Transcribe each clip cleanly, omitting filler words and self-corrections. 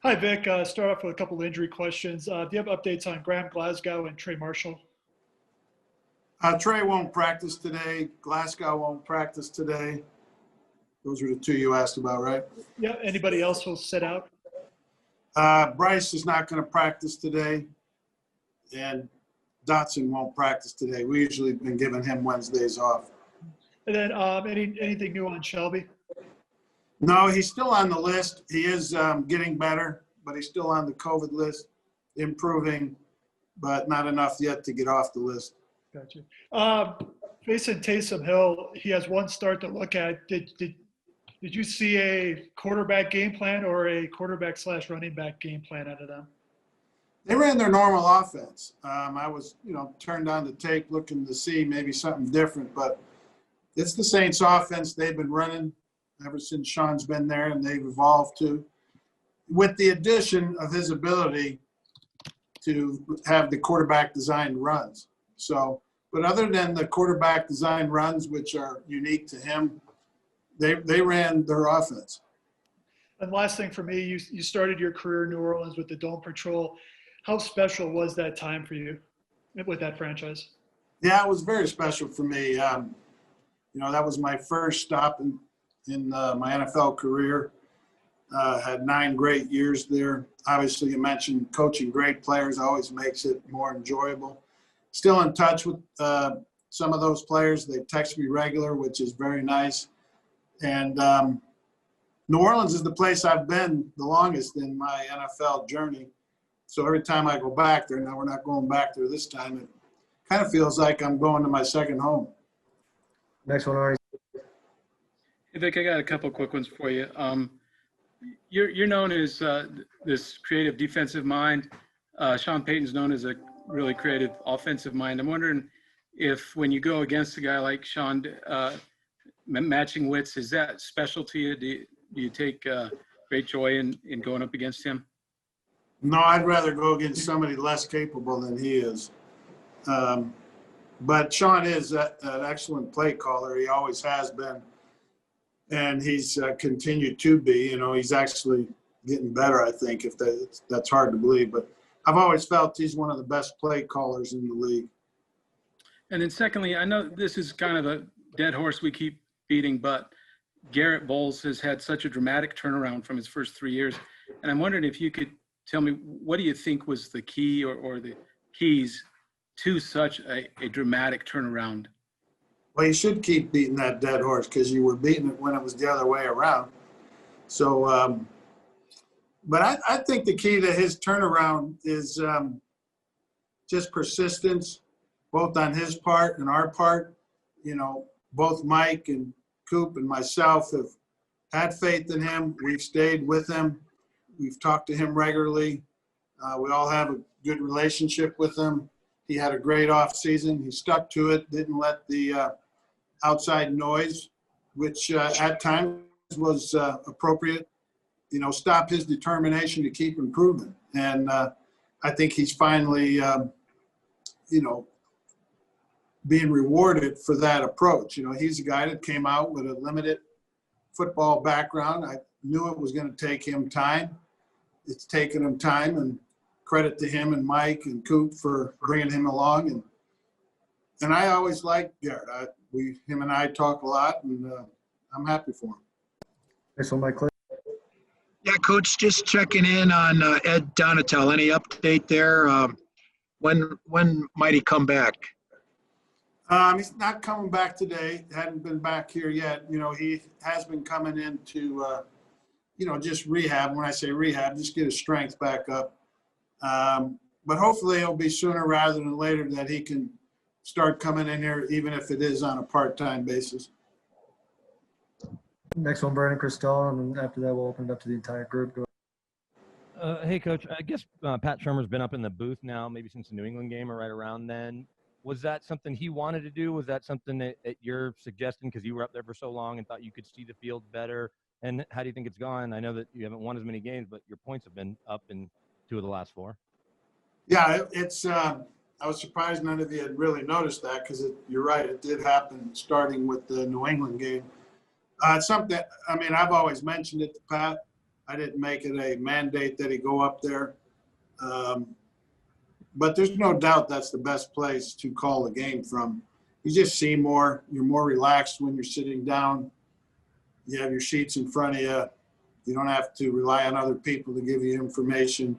Hi, Vic. Start off with a couple injury questions. Do you have updates on Graham Glasgow and Trey Marshall? Trey won't practice today. Glasgow won't practice today. Those were the two you asked about, right? Yeah. Anybody else will sit out? Bryce is not going to practice today, and Dotson won't practice today. We usually been giving him Wednesdays off. And then anything new on Shelby? No, he's still on the list. He is getting better, but he's still on the COVID list, improving, but not enough yet to get off the list. Gotcha. Facing Taysom Hill, he has one start to look at. Did you see a quarterback game plan or a quarterback/running back game plan out of them? They ran their normal offense. I was, turned on the tape looking to see maybe something different, but it's the Saints offense they've been running ever since Sean's been there, and they've evolved to, with the addition of his ability to have the quarterback designed runs. So, but other than the quarterback designed runs, which are unique to him, they ran their offense. And last thing for me, you started your career in New Orleans with the Dome Patrol. How special was that time for you with that franchise? Yeah, it was very special for me. That was my first stop in my NFL career. Had 9 great years there. Obviously, you mentioned coaching great players always makes it more enjoyable. Still in touch with some of those players. They text me regular, which is very nice. And New Orleans is the place I've been the longest in my NFL journey. So every time I go back there, now we're not going back there this time, it kind of feels like I'm going to my second home. Next one, Ari. Hey, Vic, I got a couple quick ones for you. You're known as this creative defensive mind. Sean Payton's known as a really creative offensive mind. I'm wondering if when you go against a guy like Sean, matching wits, is that special to you? Do you take great joy in going up against him? No, I'd rather go against somebody less capable than he is. But Sean is an excellent play caller. He always has been. And he's continued to be. He's actually getting better, I think, if that's hard to believe. But I've always felt he's one of the best play callers in the league. And then secondly, I know this is kind of a dead horse we keep beating, but Garett Bolles has had such a dramatic turnaround from his first 3 years. And I'm wondering if you could tell me, what do you think was the key or the keys to such a dramatic turnaround? Well, you should keep beating that dead horse because you were beating it when it was the other way around. So, but I think the key to his turnaround is just persistence, both on his part and our part. Both Mike and Coop and myself have had faith in him. We've stayed with him. We've talked to him regularly. We all have a good relationship with him. He had a great off season. He stuck to it, didn't let the outside noise, which at times was appropriate, stop his determination to keep improving. And I think he's finally, being rewarded for that approach. He's a guy that came out with a limited football background. I knew it was going to take him time. It's taken him time, and credit to him and Mike and Coop for bringing him along. And I always liked Garrett. Him and I talk a lot, and I'm happy for him. Next one, Mike. Yeah, Coach, just checking in on Ed Donatel. Any update there? When might he come back? He's not coming back today. Hadn't been back here yet. He has been coming in to, just rehab. When I say rehab, just get his strength back up. But hopefully it'll be sooner rather than later that he can start coming in here, even if it is on a part-time basis. Next one, Brandon Cristal, and then after that, we'll open it up to the entire group. Hey, Coach, I guess Pat Shurmur's been up in the booth now, maybe since the New England game or right around then. Was that something he wanted to do? Was that something that you're suggesting because you were up there for so long and thought you could see the field better? And how do you think it's gone? I know that you haven't won as many games, but your points have been up in 2 of the last 4. Yeah, it's I was surprised none of you had really noticed that because you're right, it did happen starting with the New England game. It's something, I've always mentioned it to Pat. I didn't make it a mandate that he go up there. But there's no doubt that's the best place to call the game from. You just see more. You're more relaxed when you're sitting down. You have your sheets in front of you. You don't have to rely on other people to give you information.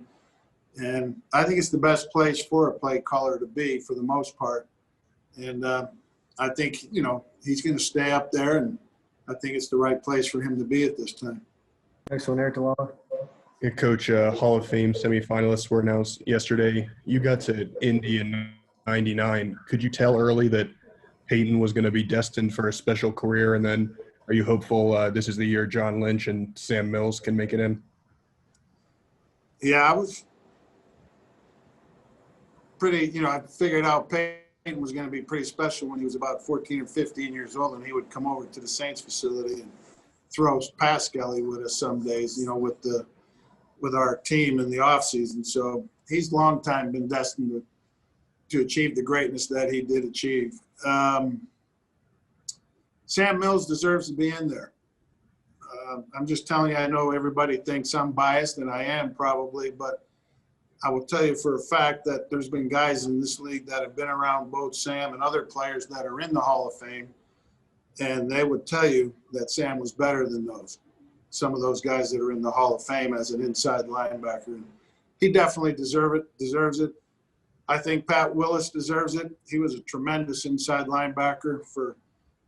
And I think it's the best place for a play caller to be for the most part. And I think, he's going to stay up there, and I think it's the right place for him to be at this time. Next one, Eric DeLala. Yeah, Coach, Hall of Fame semifinalists were announced yesterday. You got to Indy in '99. Could you tell early that Payton was going to be destined for a special career? And then are you hopeful this is the year John Lynch and Sam Mills can make it in? Yeah, I was pretty, I figured out Payton was going to be pretty special when he was about 14 or 15 years old, and he would come over to the Saints facility and throw pass skelly with us some days, with our team in the offseason. So he's long time been destined to achieve the greatness that he did achieve. Sam Mills deserves to be in there. I'm just telling you, I know everybody thinks I'm biased, and I am probably, but I will tell you for a fact that there's been guys in this league that have been around both Sam and other players that are in the Hall of Fame, and they would tell you that Sam was better than some of those guys that are in the Hall of Fame as an inside linebacker. And he definitely deserves it. I think Pat Willis deserves it. He was a tremendous inside linebacker for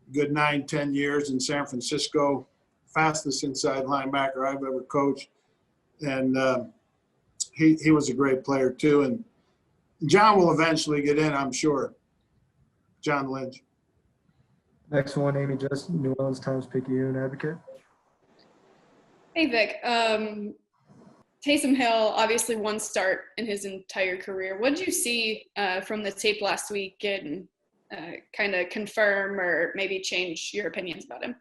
a good 9-10 years in San Francisco, fastest inside linebacker I've ever coached. And he was a great player too. And John will eventually get in, I'm sure. John Lynch. Next one, Amy Justin, New Orleans Times-Picayune advocate. Hey, Vic. Taysom Hill, obviously one start in his entire career. What did you see from the tape last week and kind of confirm or maybe change your opinions about him?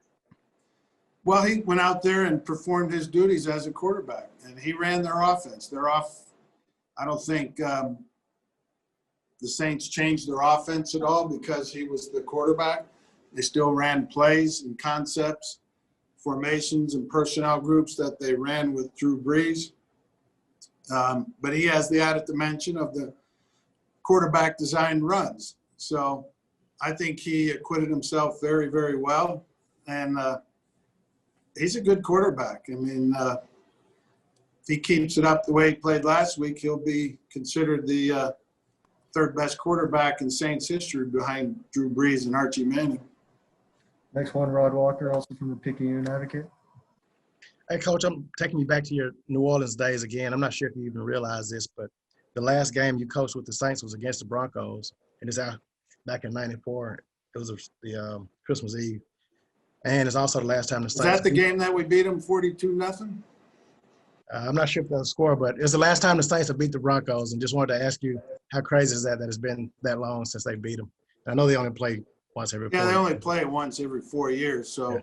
Well, he went out there and performed his duties as a quarterback, and he ran their offense. I don't think the Saints changed their offense at all because he was the quarterback. They still ran plays and concepts, formations and personnel groups that they ran with Drew Brees. But he has the added dimension of the quarterback designed runs. So I think he acquitted himself very, very well. And he's a good quarterback. I mean, if he keeps it up the way he played last week, he'll be considered the third best quarterback in Saints history behind Drew Brees and Archie Manning. Next one, Rod Walker, also from the Picayune advocate. Hey, Coach, I'm taking you back to your New Orleans days again. I'm not sure if you even realize this, but the last game you coached with the Saints was against the Broncos, and it's out back in '94. It was the Christmas Eve, and it's also the last time the Saints. Is that the game that we beat them 42-0? I'm not sure if that's the score, but it's the last time the Saints have beat the Broncos, and just wanted to ask you how crazy is that it's been that long since they beat them. I know they only play once every 4 years. Yeah, they only play once every 4 years. So, yeah.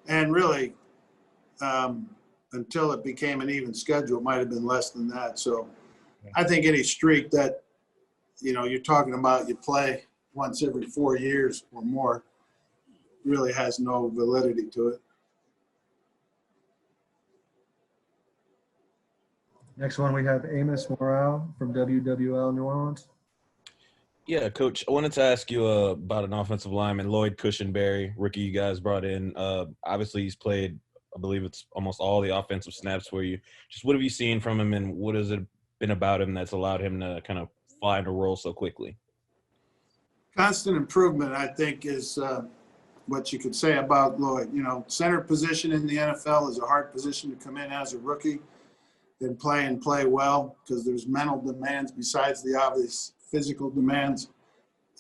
And really, until it became an even schedule, it might have been less than that. So I think any streak that, you're talking about, you play once every 4 years or more, really has no validity to it. Next one, we have Amos Morale from WWL New Orleans. Yeah, Coach, I wanted to ask you about an offensive lineman, Lloyd Cushenberry, rookie you guys brought in. Obviously, he's played, I believe it's almost all the offensive snaps for you. Just what have you seen from him, and what has it been about him that's allowed him to kind of find a role so quickly? Constant improvement, I think, is what you could say about Lloyd. Center position in the NFL is a hard position to come in as a rookie and play well because there's mental demands besides the obvious physical demands.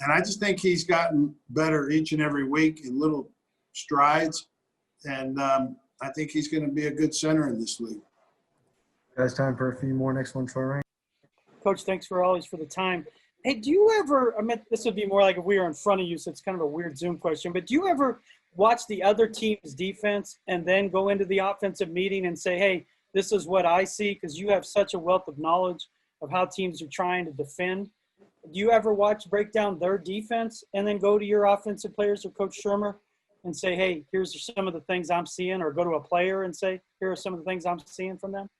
And I just think he's gotten better each and every week in little strides. And I think he's going to be a good center in this league. Guys, time for a few more. Next one, Troy Rain. Coach, thanks for the time. Hey, do you ever, this would be more like if we were in front of you, so it's kind of a weird Zoom question, but do you ever watch the other team's defense and then go into the offensive meeting and say, hey, this is what I see, because you have such a wealth of knowledge of how teams are trying to defend? Do you ever break down their defense and then go to your offensive players or Coach Shurmur and say, hey, here's some of the things I'm seeing, or go to a player and say, here are some of the things I'm seeing from them?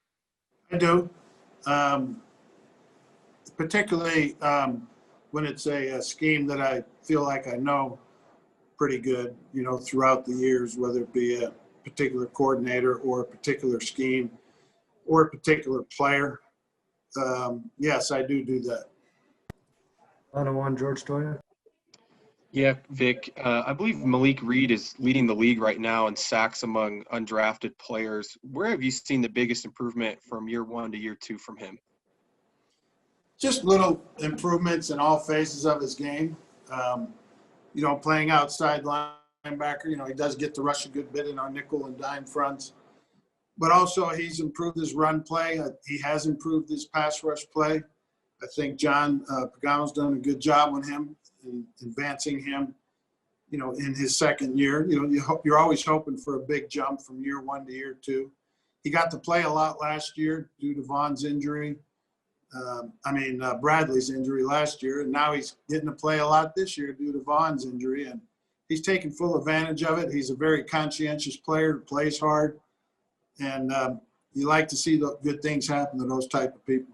I do. Particularly when it's a scheme that I feel like I know pretty good, throughout the years, whether it be a particular coordinator or a particular scheme or a particular player. Yes, I do that. Final one, George Stoya. Yeah, Vic, I believe Malik Reed is leading the league right now in sacks among undrafted players. Where have you seen the biggest improvement from year 1 to year 2 from him? Just little improvements in all phases of his game. Playing outside linebacker, he does get to rush a good bit in our nickel and dime fronts. But also he's improved his run play. He has improved his pass rush play. I think John Pagano's done a good job on him in advancing him, in his second year. You're always hoping for a big jump from year 1 to year 2. He got to play a lot last year due to Vaughn's injury. Bradley's injury last year, and now he's getting to play a lot this year due to Vaughn's injury, and he's taking full advantage of it. He's a very conscientious player who plays hard, and you like to see the good things happen to those type of people.